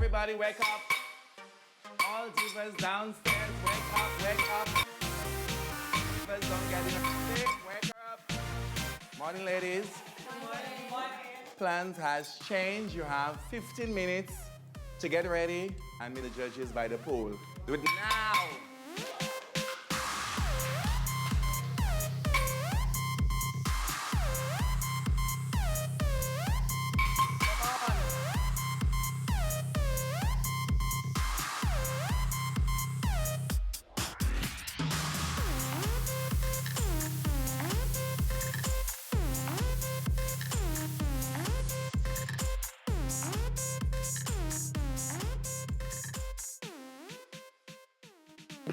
Everybody wake up. All divas downstairs, wake up, wake up. Divas don't get in. Wake up. Morning, ladies. Morning. Plans has changed. You have 15 minutes to get ready and meet the judges by the pool. Do it now.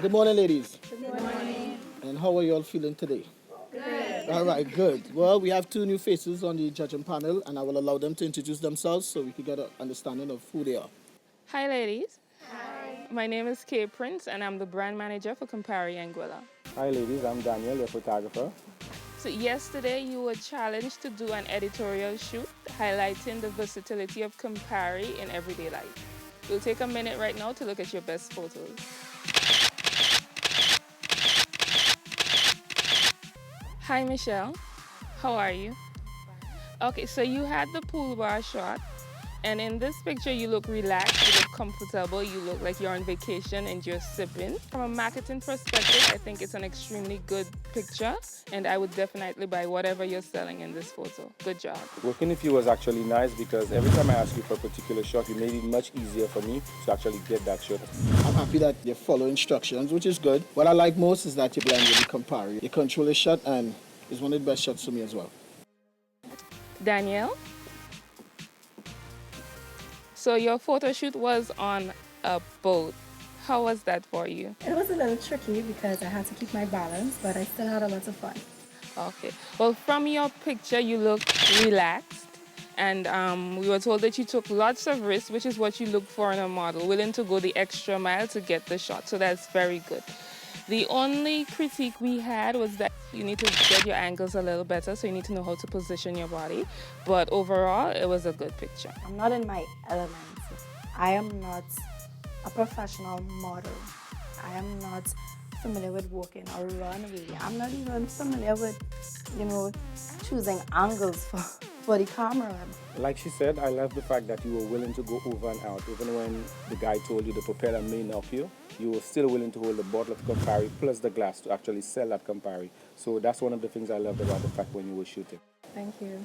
Good morning, ladies. Good morning. And how are you all feeling today? Good. All right, good. Well, we have two new faces on the judging panel, and I will allow them to introduce themselves so we can get an understanding of who they are. Hi, ladies. Hi. My name is Kay Prince, and I'm the brand manager for Campari Anguilla. Hi ladies, I'm Daniel, your photographer. So yesterday, you were challenged to do an editorial shoot highlighting the versatility of Campari in everyday life. We'll take a minute right now to look at your best photos. Hi, Michelle. How are you? Okay, so you had the pool bar shot, and in this picture, you look relaxed, you look comfortable, you look like you're on vacation and you're sipping. From a marketing perspective, I think it's an extremely good picture, and I would definitely buy whatever you're selling in this photo. Good job. Working with you was actually nice because every time I ask you for a particular shot, you made it much easier for me to actually get that shot. I'm happy that you follow instructions, which is good. What I like most is that you blend with the Campari. You control the shot, and it's one of the best shots for me as well. Danielle? So your photo shoot was on a boat. How was that for you? It was a little tricky because I had to keep my balance, but I still had a lot of fun. Okay. Well, from your picture, you look relaxed. And we were told that you took lots of risks, which is what you look for in a model, willing to go the extra mile to get the shot. So that's very good. The only critique we had was that you need to get your angles a little better, so you need to know how to position your body. But overall, it was a good picture. I'm not in my element. I am not a professional model. I am not familiar with walking or runway. I'm not even familiar with, choosing angles for the camera. Like she said, I love the fact that you were willing to go over and out. Even when the guy told you the propeller may knock you, you were still willing to hold the bottle of Campari plus the glass to actually sell that Campari. So that's one of the things I loved about the fact when you were shooting. Thank you.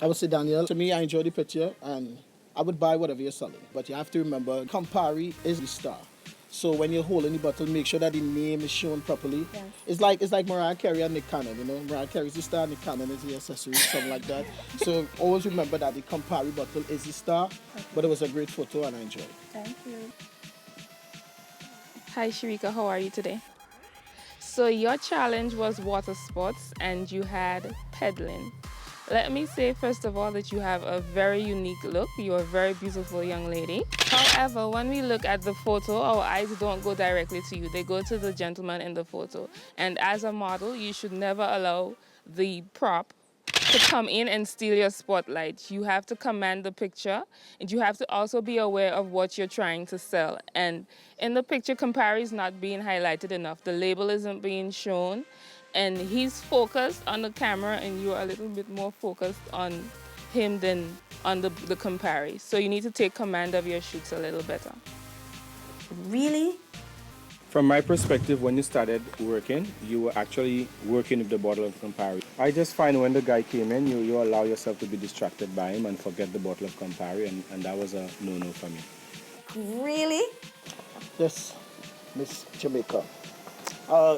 I would say, Daniel, to me, I enjoy the picture, and I would buy whatever you're selling. But you have to remember, Campari is the star. So when you're holding the bottle, make sure that the name is shown properly. Yes. It's like Mariah Carey and Nick Cannon, Mariah Carey's the star, Nick Cannon is the accessory, something like that. So always remember that the Campari bottle is the star. Okay. But it was a great photo, and I enjoyed it. Thank you. Hi, Sharika. How are you today? So your challenge was water sports, and you had pedaling. Let me say, first of all, that you have a very unique look. You're a very beautiful young lady. However, when we look at the photo, our eyes don't go directly to you. They go to the gentleman in the photo. And as a model, you should never allow the prop to come in and steal your spotlight. You have to command the picture, and you have to also be aware of what you're trying to sell. And in the picture, Campari is not being highlighted enough. The label isn't being shown. And he's focused on the camera, and you're a little bit more focused on him than on the Campari. So you need to take command of your shoots a little better. Really? From my perspective, when you started working, you were actually working with the bottle of Campari. I just find when the guy came in, you allow yourself to be distracted by him and forget the bottle of Campari, and that was a no-no for me. Really? Yes, Miss Jamaica.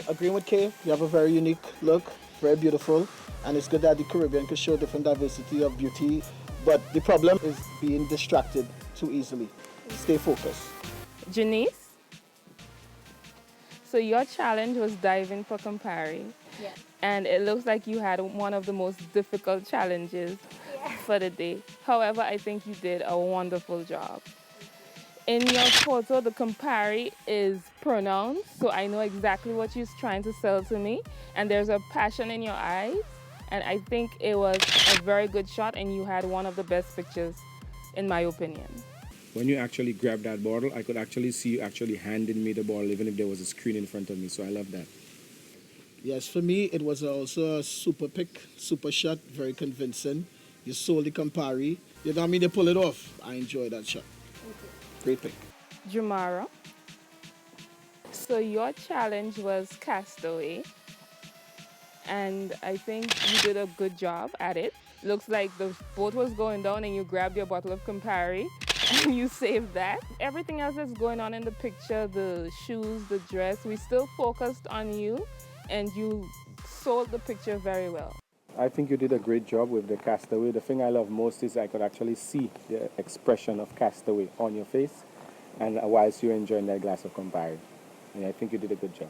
Agreeing with Kay, you have a very unique look, very beautiful, and it's good that the Caribbean can show different diversity of beauty, but the problem is being distracted too easily. Stay focused. Janice? So your challenge was diving for Campari. Yes. And it looks like you had one of the most difficult challenges for the day. However, I think you did a wonderful job. In your photo, the Campari is pronounced, so I know exactly what you're trying to sell to me. And there's a passion in your eyes. And I think it was a very good shot, and you had one of the best pictures, in my opinion. when you actually grabbed that bottle, I could actually see you actually handing me the bottle, even if there was a screen in front of me. So I love that. Yes, for me, it was also a super pick, super shot, very convincing. You sold the Campari. You don't mean to pull it off. I enjoyed that shot. Great pick. Jamara. So your challenge was Castaway, and I think you did a good job at it. Looks like the boat was going down and you grabbed your bottle of Campari and you saved that. Everything else that's going on in the picture, the shoes, the dress, we still focused on you and you sold the picture very well. I think you did a great job with the Castaway. The thing I love most is I could actually see the expression of Castaway on your face, and whilst you're enjoying that glass of Campari. And I think you did a good job.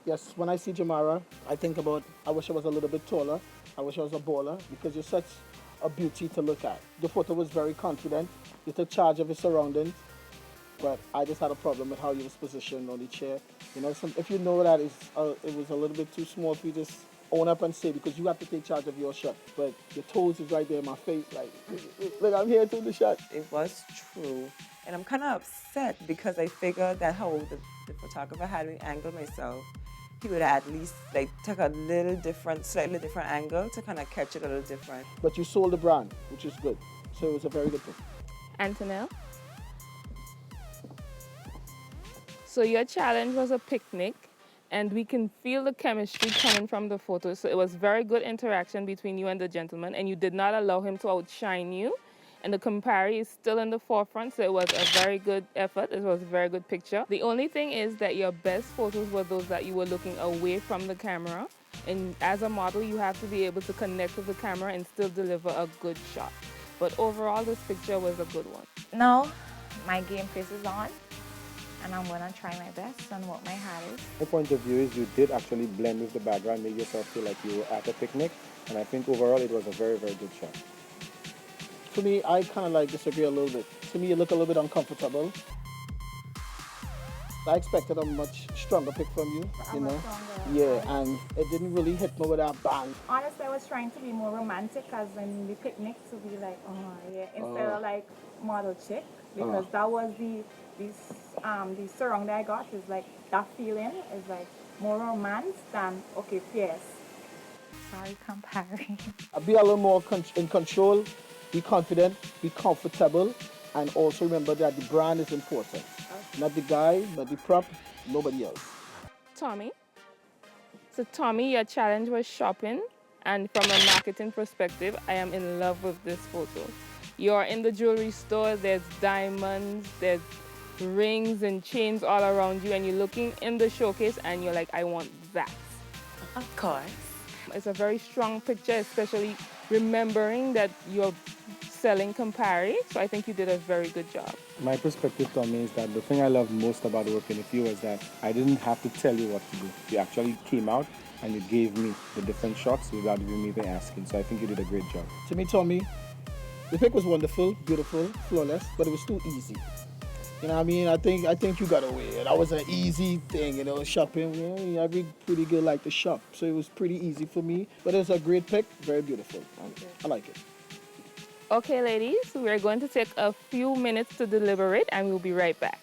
Yes, when I see Jamara, I think about, I wish I was a little bit taller. I wish I was a baller because you're such a beauty to look at. The photo was very confident. You took charge of your surroundings, but I just had a problem with how you was positioned on the chair. You know, if you know that it was a little bit too small for you, just own up and say, because you have to take charge of your shot. But your toes is right there in my face, like, look, I'm here to the shot. It was true. And I'm kind of upset because I figured that how the photographer had me angle myself, he would at least like take a little different, slightly different angle to kind of catch it a little different. But you sold the brand, which is good. So it was a very good thing. Antonelle. So your challenge was a picnic, and we can feel the chemistry coming from the photos. So it was very good interaction between you and the gentleman, and you did not allow him to outshine you. And the Campari is still in the forefront, so it was a very good effort. It was a very good picture. The only thing is that your best photos were those that you were looking away from the camera. And as a model, you have to be able to connect with the camera and still deliver a good shot. But overall, this picture was a good one. Now, my game face is on, and I'm gonna try my best and what my hat is. My point of view is you did actually blend with the background, make yourself feel like you were at a picnic. And I think overall it was a very, very good shot. To me, I kind of like disagree a little bit. To me, you look a little bit uncomfortable. I expected a much stronger pick from you, you know? Yeah, and it didn't really hit me with that bang. Honestly, I was trying to be more romantic, as in the picnic, to be like, oh yeah, instead of like model chick, because that was the surround that I got is like that feeling is like more romance than okay, fierce. Sorry, Campari. Be a little more in control, be confident, be comfortable, and also remember that the brand is important. Not the guy, not the prop, nobody else. Tommy. So Tommy, your challenge was shopping, and from a marketing perspective, I am in love with this photo. You're in the jewelry store, there's diamonds, there's rings and chains all around you, and you're looking in the showcase and you're like, I want that. Of course. It's a very strong picture, especially remembering that you're selling Campari, so I think you did a very good job. My perspective, Tommy, is that the thing I love most about working with you is that I didn't have to tell you what to do. You actually came out and you gave me the different shots without even me asking. So I think you did a great job. To me, Tommy, the pick was wonderful, beautiful, flawless, but it was too easy. You know what I mean? I think you got away. That was an easy thing, you know, shopping. You know, every pretty girl like to shop, so it was pretty easy for me. But it was a great pick, very beautiful. I like it. Okay, ladies, we're going to take a few minutes to deliberate and we'll be right back.